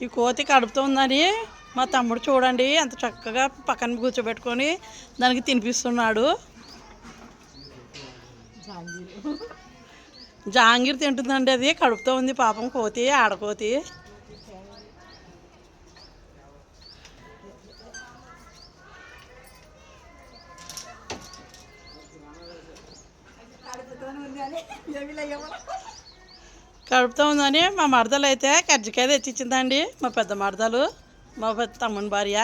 ఈ కోతి కడుపుతుందని మా తమ్ముడు చూడండి అంత చక్కగా పక్కన కూర్చోబెట్టుకొని దానికి తినిపిస్తున్నాడు. జాంగీర్ తింటుందండి, అది కడుపుతో ఉంది పాపం కోతి, ఆడకోతి. కడుపుతో ఉందని మా మరదలు అయితే కజ్జికాయ తెచ్చిచ్చిందండి. మా పెద్ద మరదలు, మా పెద్ద తమ్ముని భార్య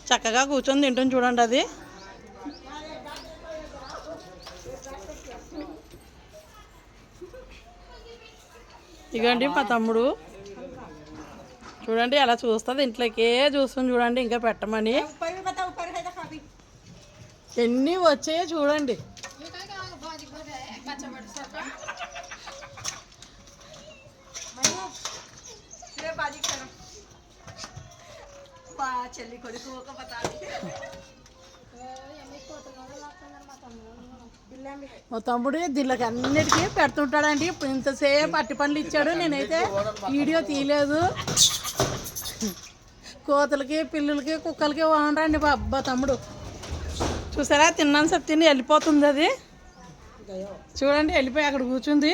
చక్కగా కూర్చొని తింటుంది చూడండి. అది ఇగండి మా తమ్ముడు చూడండి ఎలా చూస్తుంది, ఇంట్లోకే చూస్తుంది చూడండి. ఇంకా పెట్టమని ఎన్ని వచ్చాయో చూడండి. మా తమ్ముడు దీనికి అన్నిటికీ పెడుతుంటాడండి. ఇప్పుడు ఇంతసేపు అట్టి పనులు ఇచ్చాడు, నేనైతే వీడియో తీయలేదు. కోతలకి, పిల్లులకి, కుక్కలకి వాడండి అబ్బా తమ్ముడు. చూసారా తిన్నాను సార్, తిని వెళ్ళిపోతుంది అది. చూడండి వెళ్ళిపోయి అక్కడ కూర్చుంది.